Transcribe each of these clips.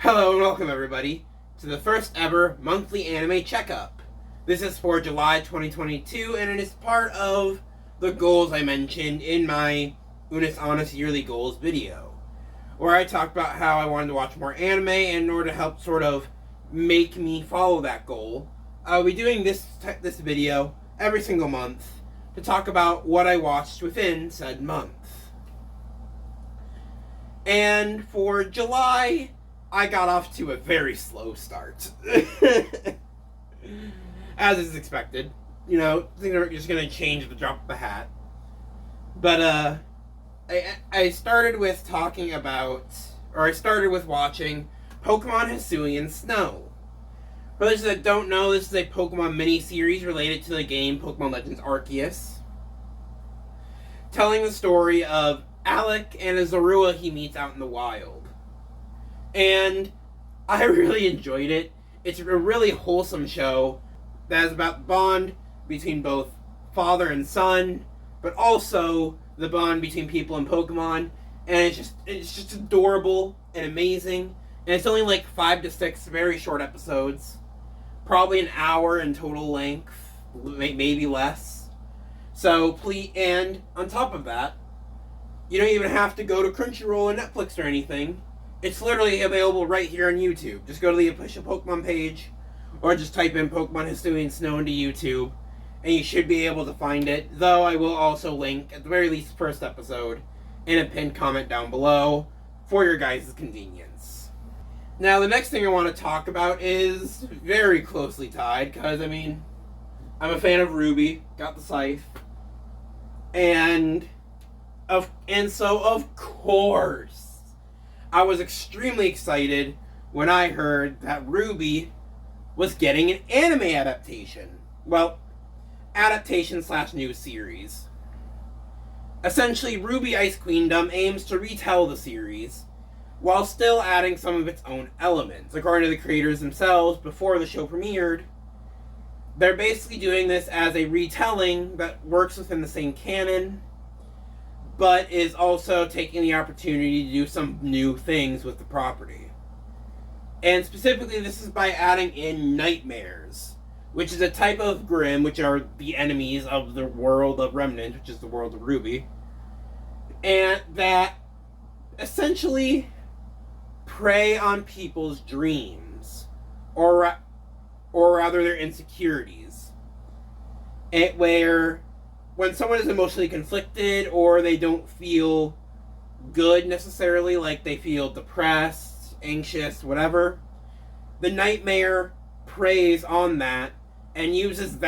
Hello and welcome everybody to the first ever Monthly Anime Checkup. This is for July 2022 and it is part of the goals I mentioned in my Unis Honest Yearly Goals video, where I talked about how I wanted to watch more anime, and in order to help sort of make me follow that goal, I'll be doing this video every single month to talk about what I watched within said month. And for July, I got off to a very slow start. As is expected. You know, things are just going to change at the drop of a hat. But, I started with talking about, or I started with watching Pokemon Hisuian Snow. For those that don't know, this is a Pokemon miniseries related to the game Pokemon Legends Arceus, telling the story of Alec and a Zorua he meets out in the wild. And I really enjoyed it. It's a really wholesome show that is about the bond between both father and son, but also the bond between people and Pokemon. And it's just adorable and amazing. And it's only like 5 to 6 very short episodes, probably an hour in total length, maybe less. So please, and on top of that, you don't even have to go to Crunchyroll or Netflix or anything. It's literally available right here on YouTube. Just go to the official Pokemon page, or just type in Pokemon Hisuian Snow into YouTube, and you should be able to find it. Though I will also link, at the very least, the first episode in a pinned comment down below for your guys' convenience. Now, the next thing I want to talk about is very closely tied, because, I mean, I'm a fan of Ruby, got the scythe, and so, of course, I was extremely excited when I heard that Ruby was getting an anime adaptation. Well, adaptation / new series. Essentially, Ruby Ice Queendom aims to retell the series while still adding some of its own elements. According to the creators themselves, before the show premiered, they're basically doing this as a retelling that works within the same canon, but is also taking the opportunity to do some new things with the property. And specifically, this is by adding in nightmares, which is a type of Grimm, which are the enemies of the world of Remnant, which is the world of Ruby, and that essentially prey on people's dreams, or rather their insecurities, where when someone is emotionally conflicted or they don't feel good necessarily, like they feel depressed, anxious, whatever, the nightmare preys on that and uses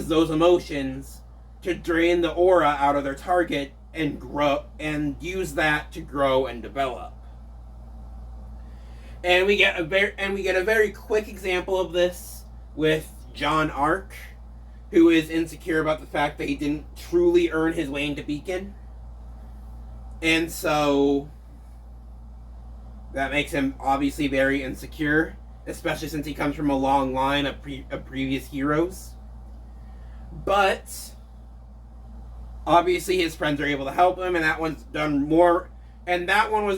those emotions to drain the aura out of their target and use that to grow and develop. And we get a very quick example of this with John Arc, who is insecure about the fact that he didn't truly earn his way into Beacon. And so that makes him obviously very insecure, especially since he comes from a long line of previous heroes. But obviously his friends are able to help him, and that one was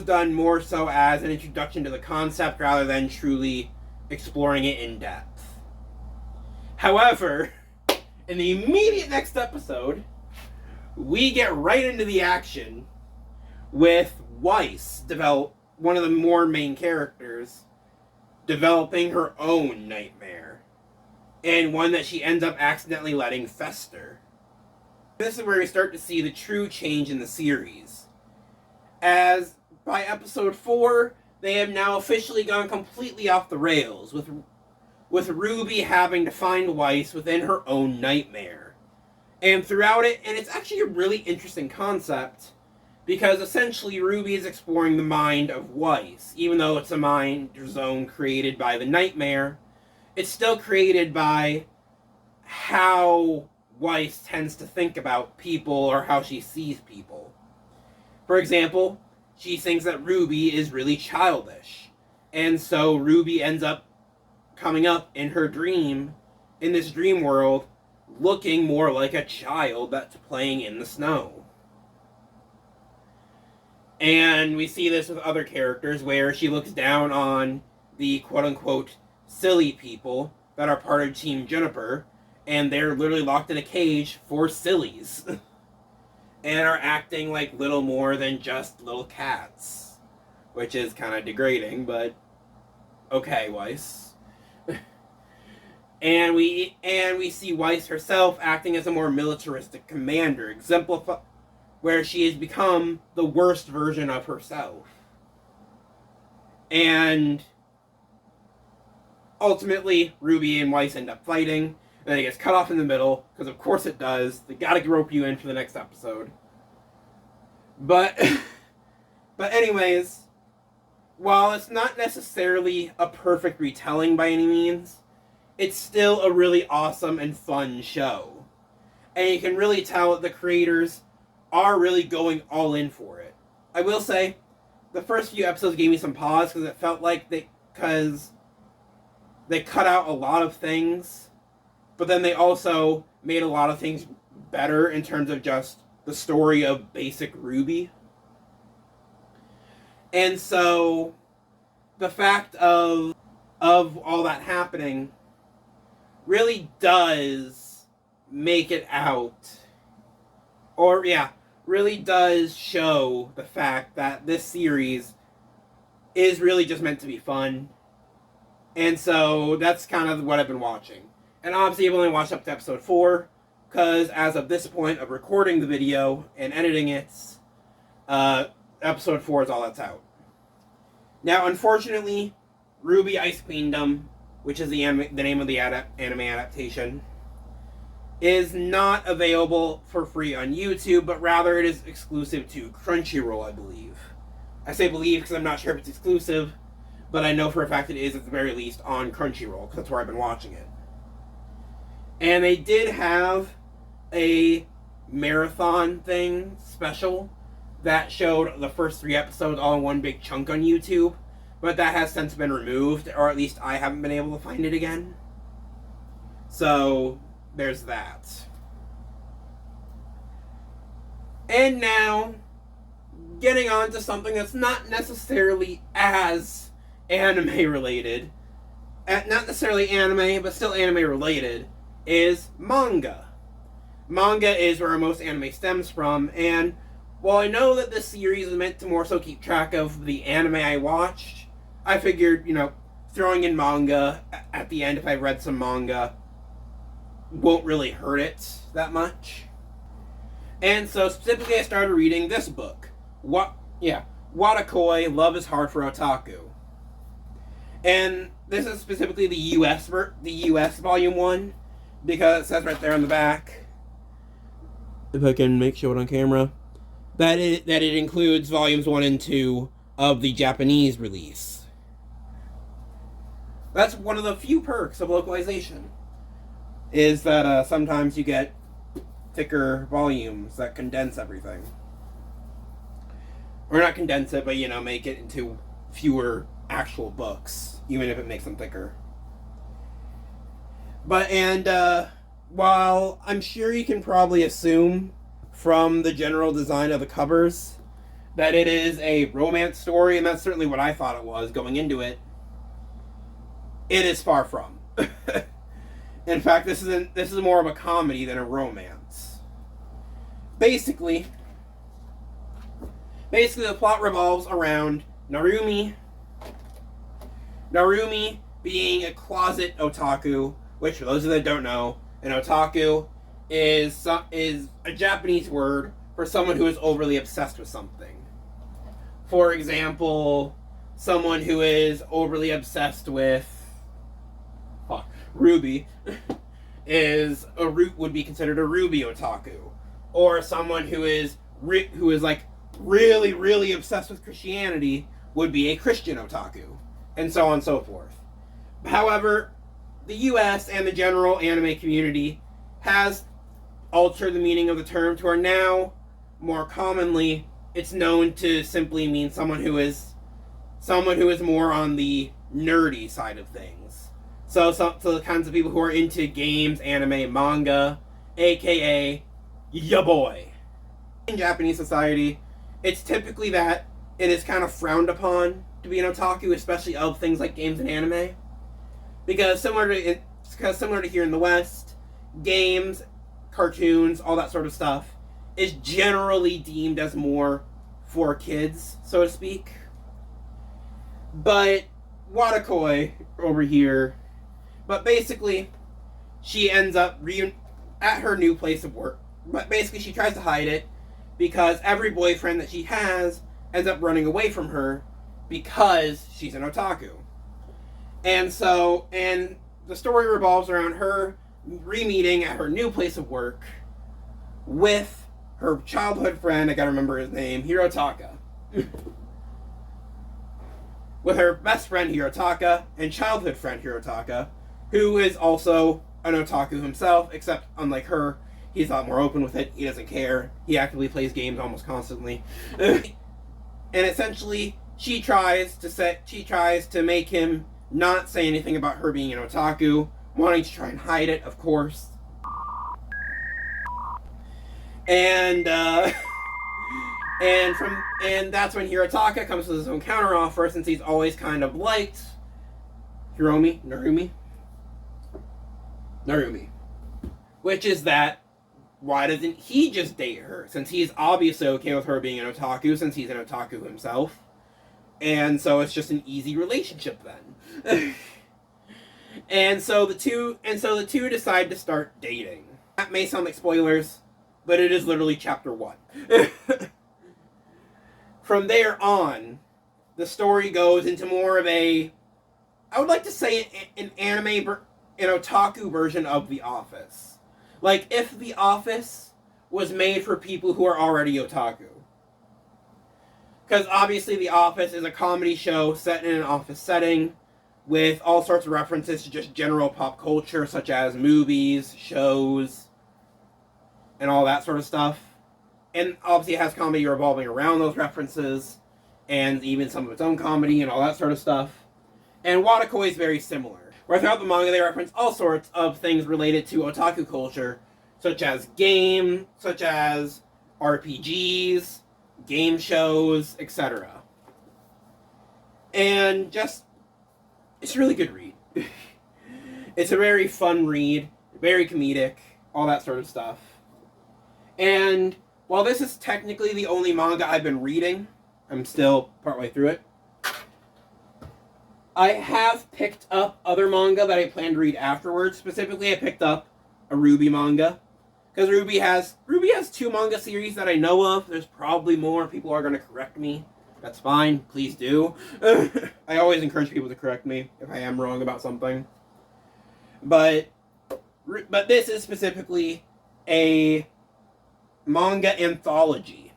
done more so as an introduction to the concept rather than truly exploring it in depth. However, in the immediate next episode, we get right into the action with Weiss, one of the more main characters, developing her own nightmare, and one that she ends up accidentally letting fester. This is where we start to see the true change in the series, as by episode 4, they have now officially gone completely off the rails, with Ruby having to find Weiss within her own nightmare. And throughout it, and it's actually a really interesting concept, because essentially Ruby is exploring the mind of Weiss. Even though it's a mind zone created by the nightmare, it's still created by how Weiss tends to think about people or how she sees people. For example, she thinks that Ruby is really childish, and so Ruby ends up coming up in her dream, in this dream world, looking more like a child that's playing in the snow. And we see this with other characters where she looks down on the quote-unquote silly people that are part of Team Juniper, and they're literally locked in a cage for sillies. And are acting like little more than just little cats. Which is kind of degrading, but okay, Weiss. and we see Weiss herself acting as a more militaristic commander, where she has become the worst version of herself. And ultimately, Ruby and Weiss end up fighting, and then it gets cut off in the middle, because of course it does. They gotta rope you in for the next episode. But anyways, while it's not necessarily a perfect retelling by any means, it's still a really awesome and fun show. And you can really tell that the creators are really going all in for it. I will say, the first few episodes gave me some pause because it felt like they cut out a lot of things, but then they also made a lot of things better in terms of just the story of basic Ruby. And so the fact of all that happening really does make it out, or really does show the fact that this series is really just meant to be fun. And so that's kind of what I've been watching. And obviously I've only watched up to episode 4, because as of this point of recording the video and editing it, episode 4 is all that's out. Now, unfortunately, Ruby Ice Queendom, which is the name of the anime adaptation, is not available for free on YouTube, but rather it is exclusive to Crunchyroll, I believe. I say believe because I'm not sure if it's exclusive, but I know for a fact it is at the very least on Crunchyroll, because that's where I've been watching it. And they did have a marathon thing special that showed the first 3 episodes all in one big chunk on YouTube, but that has since been removed, or at least I haven't been able to find it again. So there's that. And now, getting on to something that's not necessarily as anime related, not necessarily anime, but still anime related, is manga. Manga is where most anime stems from, and while I know that this series is meant to more so keep track of the anime I watched, I figured, throwing in manga at the end if I've read some manga won't really hurt it that much. And so specifically I started reading this book. Watakoi, Love is Hard for Otaku. And this is specifically the US volume 1, because it says right there on the back, if I can make show it on camera, that it includes volumes 1 and 2 of the Japanese release. That's one of the few perks of localization, is that sometimes you get thicker volumes that condense everything. Or not condense it, but make it into fewer actual books, even if it makes them thicker. While I'm sure you can probably assume from the general design of the covers that it is a romance story, and that's certainly what I thought it was going into it, it is far from. In fact, this is more of a comedy than a romance. Basically, the plot revolves around Narumi being a closet otaku, which for those of you that don't know, an otaku is a Japanese word for someone who is overly obsessed with something. For example, someone who is overly obsessed with Ruby would be considered a Ruby otaku, or someone who is like really, really obsessed with Christianity would be a Christian otaku, and so on and so forth. However, the US and the general anime community has altered the meaning of the term to where now, more commonly, it's known to simply mean someone who is more on the nerdy side of things. So the kinds of people who are into games, anime, manga, aka ya boy. In Japanese society, it's typically that it is kind of frowned upon to be an otaku, especially of things like games and anime. Because similar to here in the West, games, cartoons, all that sort of stuff is generally deemed as more for kids, so to speak. But Watakoi over here, but basically, she ends up at her new place of work. But basically, she tries to hide it because every boyfriend that she has ends up running away from her because she's an otaku. And the story revolves around her re-meeting at her new place of work with her childhood friend, I gotta remember his name, Hirotaka. With her best friend Hirotaka and childhood friend Hirotaka, who is also an otaku himself, except unlike her, he's a lot more open with it. He doesn't care. He actively plays games almost constantly. And essentially, she tries to make him not say anything about her being an otaku, wanting to try and hide it, of course. And that's when Hirotaka comes with his own counteroffer, since he's always kind of liked Narumi. Which is that, why doesn't he just date her? Since he's obviously okay with her being an otaku, since he's an otaku himself. And so it's just an easy relationship then. And so the two decide to start dating. That may sound like spoilers, but it is literally chapter 1. From there on, the story goes into more of I would like to say an otaku version of The Office. Like if The Office was made for people who are already otaku. Because obviously The Office is a comedy show set in an office setting with all sorts of references to just general pop culture, such as movies, shows, and all that sort of stuff. And obviously it has comedy revolving around those references, and even some of its own comedy and all that sort of stuff. And Watakoi is very similar, where throughout the manga they reference all sorts of things related to otaku culture, such as RPGs, game shows, etc. And it's a really good read. It's a very fun read, very comedic, all that sort of stuff. And while this is technically the only manga I've been reading, I'm still partway through it, I have picked up other manga that I plan to read afterwards. Specifically, I picked up a Ruby manga. Because Ruby has 2 manga series that I know of. There's probably more. People are going to correct me. That's fine. Please do. I always encourage people to correct me if I am wrong about something. But this is specifically a manga anthology.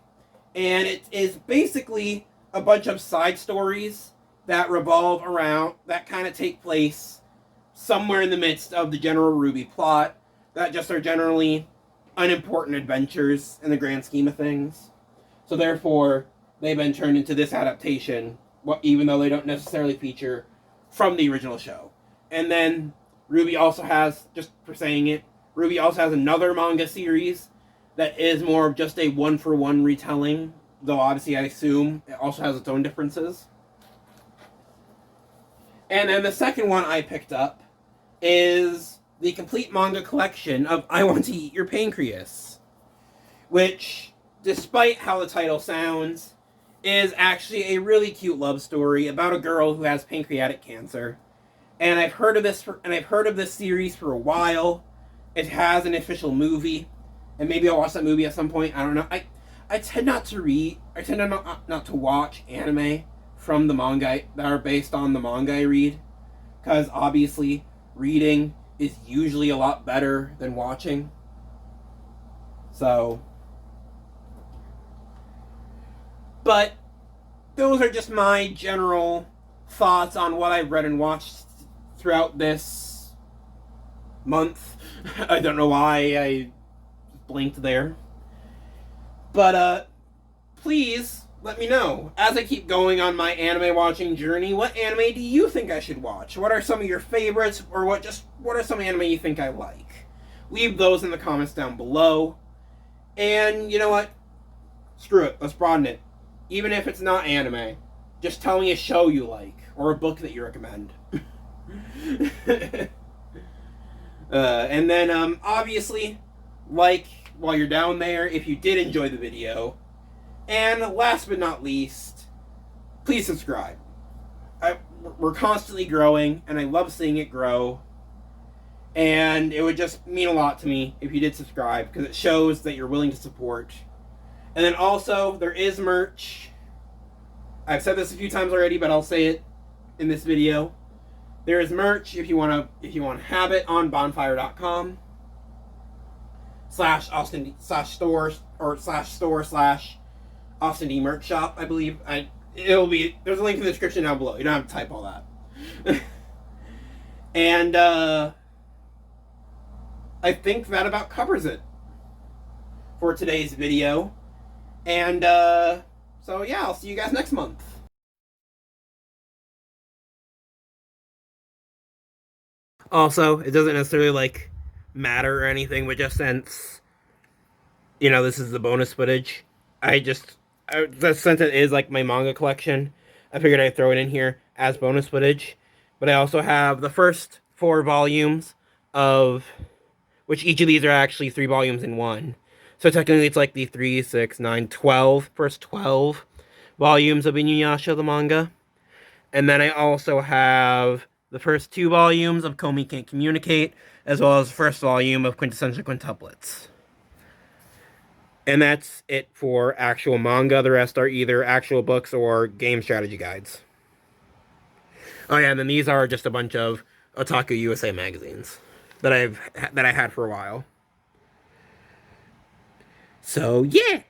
And it is basically a bunch of side stories that revolve around, that kind of take place somewhere in the midst of the general Ruby plot, that just are generally unimportant adventures in the grand scheme of things. So therefore, they've been turned into this adaptation, even though they don't necessarily feature from the original show. And then Ruby also has, just for saying it, Ruby also has another manga series that is more of just a one-for-one retelling, though obviously I assume it also has its own differences. And then the second one I picked up is the complete manga collection of I Want to Eat Your Pancreas, which, despite how the title sounds, is actually a really cute love story about a girl who has pancreatic cancer. And I've heard of this series for a while. It has an official movie, and maybe I'll watch that movie at some point. I don't know. I tend not to watch anime from the manga that are based on the manga I read, because obviously reading is usually a lot better than watching. So, but those are just my general thoughts on what I've read and watched throughout this month. I don't know why I blinked there. But please let me know, as I keep going on my anime watching journey, what anime do you think I should watch? What are some of your favorites, or what are some anime you think I like? Leave those in the comments down below. And you know what? Screw it. Let's broaden it. even if it's not anime. Just tell me a show you like or a book that you recommend. And then, obviously, like while you're down there if you did enjoy the video. And last but not least, please subscribe. We're constantly growing, and I love seeing it grow. And it would just mean a lot to me if you did subscribe, because it shows that you're willing to support. And then also, there is merch. I've said this a few times already, but I'll say it in this video. There is merch if you want to have it on bonfire.com /Austin /store or /store /Austin D merch shop, I believe. There's a link in the description down below. You don't have to type all that. And I think that about covers it for today's video. And so yeah, I'll see you guys next month. Also, it doesn't necessarily matter or anything, but just since this is the bonus footage, since it is my manga collection, I figured I'd throw it in here as bonus footage. But I also have the first 4 volumes of which each of these are actually 3 volumes in one. So technically it's the 3, 6, 9, 12, first 12 volumes of Inuyasha the manga. And then I also have the first 2 volumes of Komi Can't Communicate, as well as the first volume of Quintessential Quintuplets. And that's it for actual manga. The rest are either actual books or game strategy guides. Oh yeah, and then these are just a bunch of Otaku USA magazines that I had for a while. So yeah.